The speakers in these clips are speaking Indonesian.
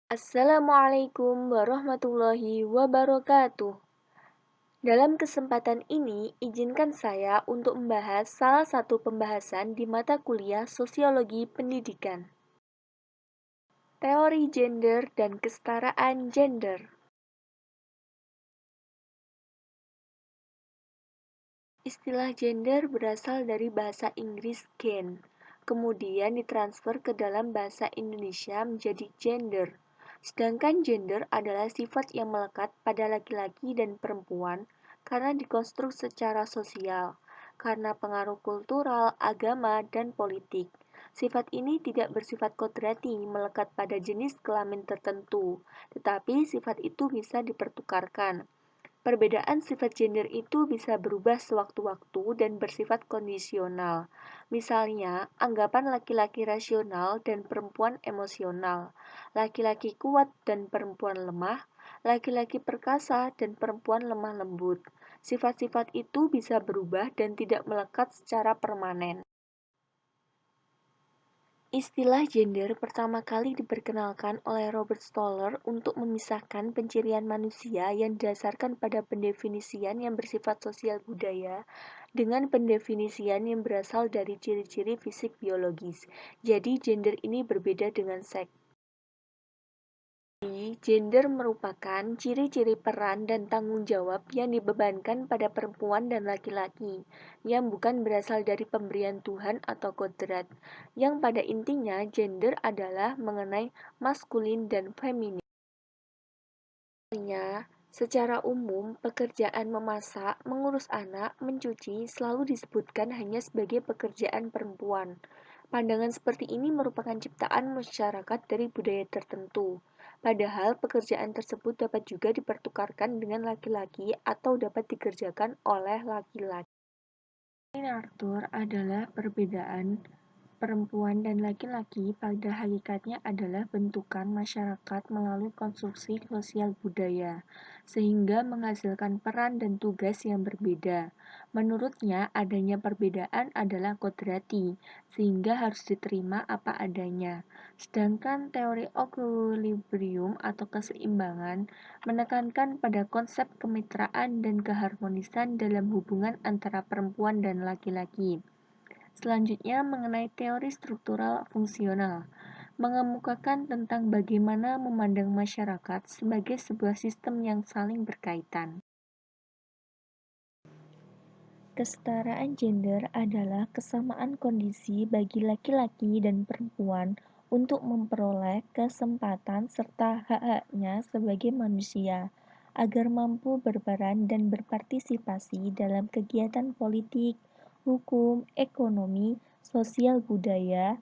Assalamualaikum warahmatullahi wabarakatuh. Dalam kesempatan ini, izinkan saya untuk membahas salah satu pembahasan di mata kuliah Sosiologi Pendidikan. Teori gender dan kesetaraan gender. Istilah gender berasal dari bahasa Inggris gen, kemudian ditransfer ke dalam bahasa Indonesia menjadi gender. Sedangkan gender adalah sifat yang melekat pada laki-laki dan perempuan karena dikonstruk secara sosial, karena pengaruh kultural, agama, dan politik. Sifat ini tidak bersifat kodrati melekat pada jenis kelamin tertentu, tetapi sifat itu bisa dipertukarkan. Perbedaan sifat gender itu bisa berubah sewaktu-waktu dan bersifat kondisional. Misalnya, anggapan laki-laki rasional dan perempuan emosional, laki-laki kuat dan perempuan lemah, laki-laki perkasa dan perempuan lemah lembut. Sifat-sifat itu bisa berubah dan tidak melekat secara permanen. Istilah gender pertama kali diperkenalkan oleh Robert Stoller untuk memisahkan pencirian manusia yang didasarkan pada pendefinisian yang bersifat sosial budaya dengan pendefinisian yang berasal dari ciri-ciri fisik biologis. Jadi gender ini berbeda dengan seks. Gender merupakan ciri-ciri peran dan tanggung jawab yang dibebankan pada perempuan dan laki-laki, yang bukan berasal dari pemberian Tuhan atau kodrat, yang pada intinya gender adalah mengenai maskulin dan feminin. Secara umum, pekerjaan memasak, mengurus anak, mencuci selalu disebutkan hanya sebagai pekerjaan perempuan. Pandangan seperti ini merupakan ciptaan masyarakat dari budaya tertentu. Padahal pekerjaan tersebut dapat juga dipertukarkan dengan laki-laki atau dapat dikerjakan oleh laki-laki. Arthur adalah perbedaan perempuan dan laki-laki pada hakikatnya adalah bentukan masyarakat melalui konstruksi sosial budaya, sehingga menghasilkan peran dan tugas yang berbeda. Menurutnya, adanya perbedaan adalah kodrati, sehingga harus diterima apa adanya. Sedangkan teori equilibrium atau keseimbangan menekankan pada konsep kemitraan dan keharmonisan dalam hubungan antara perempuan dan laki-laki. Selanjutnya mengenai teori struktural fungsional, mengemukakan tentang bagaimana memandang masyarakat sebagai sebuah sistem yang saling berkaitan. Kesetaraan gender adalah kesamaan kondisi bagi laki-laki dan perempuan untuk memperoleh kesempatan serta hak-haknya sebagai manusia, agar mampu berperan dan berpartisipasi dalam kegiatan politik, hukum, ekonomi, sosial budaya,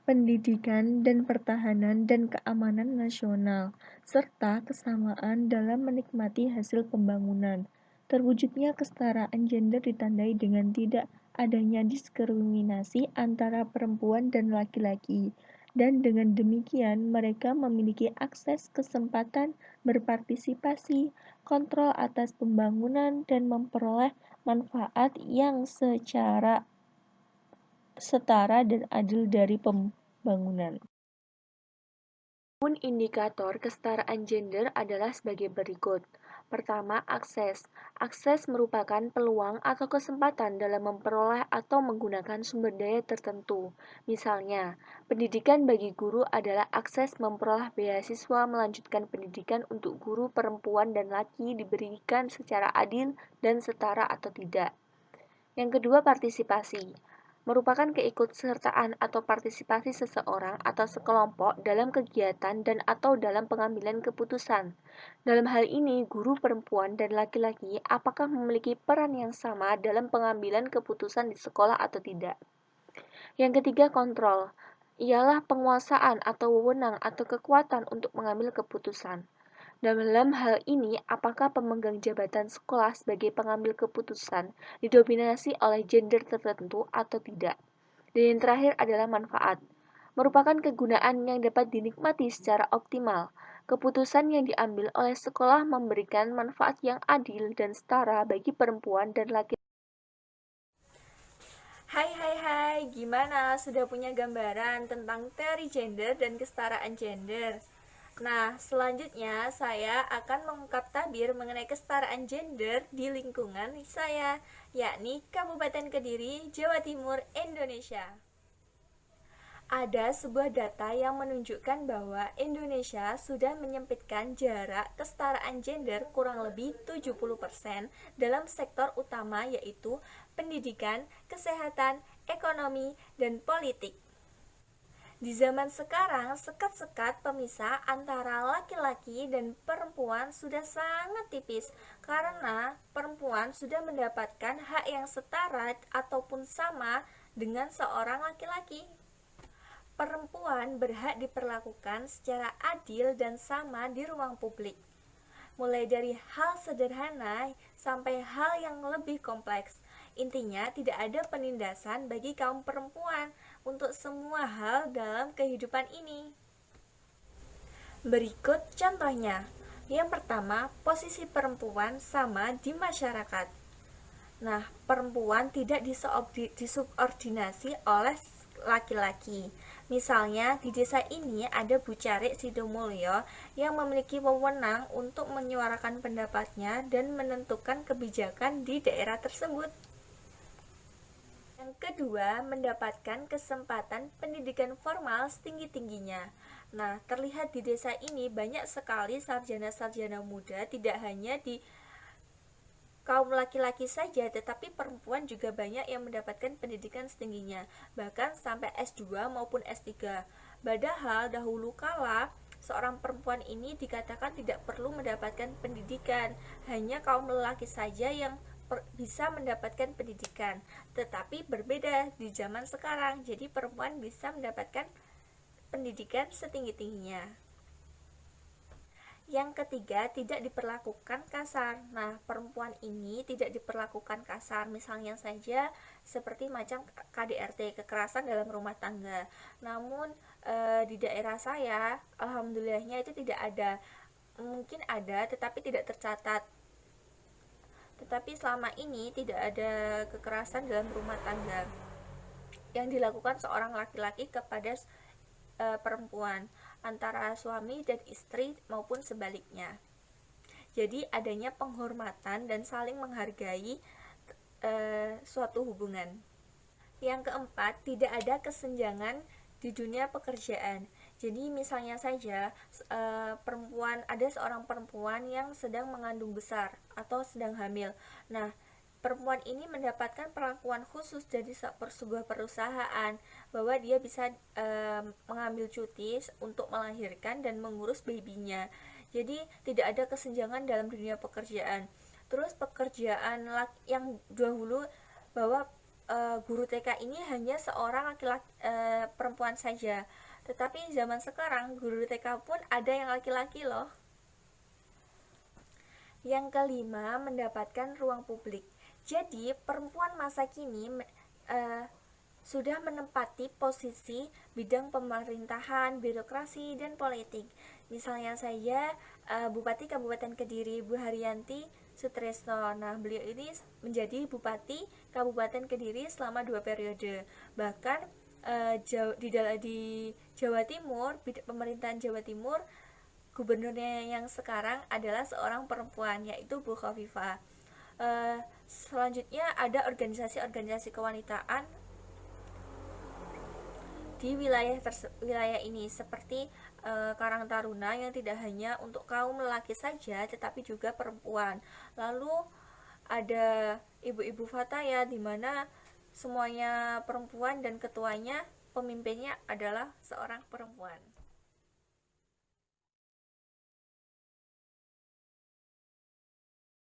pendidikan dan pertahanan dan keamanan nasional, serta kesamaan dalam menikmati hasil pembangunan. Terwujudnya kesetaraan gender ditandai dengan tidak adanya diskriminasi antara perempuan dan laki-laki, dan dengan demikian mereka memiliki akses kesempatan berpartisipasi, kontrol atas pembangunan, dan memperoleh manfaat yang secara setara dan adil dari pembangunan. Indikator kesetaraan gender adalah sebagai berikut. Pertama, akses. Akses merupakan peluang atau kesempatan dalam memperoleh atau menggunakan sumber daya tertentu. Misalnya, pendidikan bagi guru adalah akses memperoleh beasiswa melanjutkan pendidikan untuk guru perempuan dan laki diberikan secara adil dan setara atau tidak. Yang kedua, partisipasi merupakan keikutsertaan atau partisipasi seseorang atau sekelompok dalam kegiatan dan atau dalam pengambilan keputusan. Dalam hal ini, guru perempuan dan laki-laki apakah memiliki peran yang sama dalam pengambilan keputusan di sekolah atau tidak. Yang ketiga, kontrol. Ialah penguasaan atau wewenang atau kekuatan untuk mengambil keputusan. Dalam hal ini, apakah pemegang jabatan sekolah sebagai pengambil keputusan didominasi oleh gender tertentu atau tidak? Dan yang terakhir adalah manfaat. Merupakan kegunaan yang dapat dinikmati secara optimal. Keputusan yang diambil oleh sekolah memberikan manfaat yang adil dan setara bagi perempuan dan laki-laki. Hai, gimana? Sudah punya gambaran tentang teori gender dan kesetaraan gender? Nah, selanjutnya saya akan mengungkap tabir mengenai kesetaraan gender di lingkungan saya, yakni Kabupaten Kediri, Jawa Timur, Indonesia. Ada sebuah data yang menunjukkan bahwa Indonesia sudah menyempitkan jarak kesetaraan gender kurang lebih 70% dalam sektor utama yaitu pendidikan, kesehatan, ekonomi, dan politik. Di zaman sekarang, sekat-sekat pemisah antara laki-laki dan perempuan sudah sangat tipis karena perempuan sudah mendapatkan hak yang setara ataupun sama dengan seorang laki-laki. Perempuan berhak diperlakukan secara adil dan sama di ruang publik, mulai dari hal sederhana sampai hal yang lebih kompleks. Intinya, tidak ada penindasan bagi kaum perempuan untuk semua hal dalam kehidupan ini. Berikut contohnya. Yang pertama, posisi perempuan sama di masyarakat. Nah, perempuan tidak disubordinasi oleh laki-laki. Misalnya, di desa ini ada Bu Carik Sidomulyo yang memiliki wewenang untuk menyuarakan pendapatnya dan menentukan kebijakan di daerah tersebut. Yang kedua, mendapatkan kesempatan pendidikan formal setinggi-tingginya. Nah, terlihat di desa ini banyak sekali sarjana-sarjana muda, tidak hanya di kaum laki-laki saja, tetapi perempuan juga banyak yang mendapatkan pendidikan setingginya, bahkan sampai S2 maupun S3. Padahal dahulu kala, seorang perempuan ini dikatakan tidak perlu mendapatkan pendidikan, hanya kaum lelaki saja yang bisa mendapatkan pendidikan. Tetapi berbeda di zaman sekarang, jadi perempuan bisa mendapatkan pendidikan setinggi-tingginya. Yang ketiga, tidak diperlakukan kasar. Nah, perempuan ini tidak diperlakukan kasar. Misalnya saja seperti macam KDRT, kekerasan dalam rumah tangga. Namun di daerah saya, alhamdulillahnya itu tidak ada. Mungkin ada, tetapi tidak tercatat. Tetapi selama ini tidak ada kekerasan dalam rumah tangga yang dilakukan seorang laki-laki kepada perempuan, antara suami dan istri maupun sebaliknya. Jadi adanya penghormatan dan saling menghargai suatu hubungan. Yang keempat, tidak ada kesenjangan di dunia pekerjaan. Jadi misalnya saja ada seorang perempuan yang sedang mengandung besar atau sedang hamil. Nah, perempuan ini mendapatkan perlakuan khusus dari sebuah perusahaan bahwa dia bisa mengambil cuti untuk melahirkan dan mengurus babynya. Jadi tidak ada kesenjangan dalam dunia pekerjaan. Terus pekerjaan yang dahulu bahwa guru TK ini hanya seorang laki-laki perempuan saja. Tetapi zaman sekarang guru TK pun ada yang laki-laki loh. Yang kelima, mendapatkan ruang publik. Jadi, perempuan masa kini sudah menempati posisi bidang pemerintahan, birokrasi, dan politik. Misalnya saja Bupati Kabupaten Kediri Bu Haryanti Sutresno. Nah, beliau ini menjadi Bupati Kabupaten Kediri selama 2 periode. Bahkan di Jawa Timur, pemerintahan Jawa Timur, gubernurnya yang sekarang adalah seorang perempuan, yaitu Bu Khofifah. Selanjutnya ada organisasi-organisasi kewanitaan di wilayah ini seperti Karang Taruna yang tidak hanya untuk kaum lelaki saja tetapi juga perempuan. Lalu ada ibu-ibu Fataya di mana semuanya perempuan dan ketuanya, pemimpinnya adalah seorang perempuan.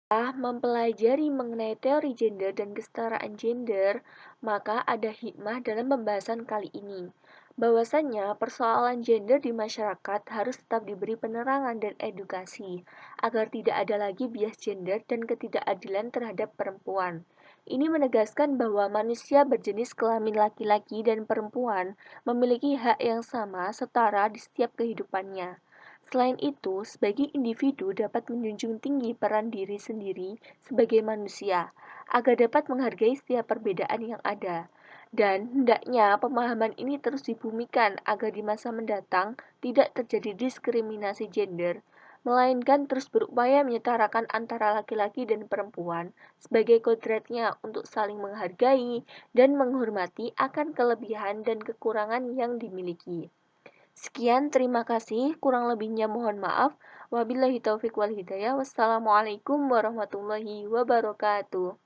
Setelah mempelajari mengenai teori gender dan kesetaraan gender, maka ada hikmah dalam pembahasan kali ini. Bahwasannya persoalan gender di masyarakat harus tetap diberi penerangan dan edukasi, agar tidak ada lagi bias gender dan ketidakadilan terhadap perempuan. Ini menegaskan bahwa manusia berjenis kelamin laki-laki dan perempuan memiliki hak yang sama setara di setiap kehidupannya. Selain itu, sebagai individu dapat menjunjung tinggi peran diri sendiri sebagai manusia, agar dapat menghargai setiap perbedaan yang ada. Dan hendaknya pemahaman ini terus dibumikan agar di masa mendatang tidak terjadi diskriminasi gender, melainkan terus berupaya menyetarakan antara laki-laki dan perempuan sebagai kodratnya untuk saling menghargai dan menghormati akan kelebihan dan kekurangan yang dimiliki. Sekian, terima kasih. Kurang lebihnya mohon maaf. Wabillahi taufik wal hidayah. Wassalamualaikum warahmatullahi wabarakatuh.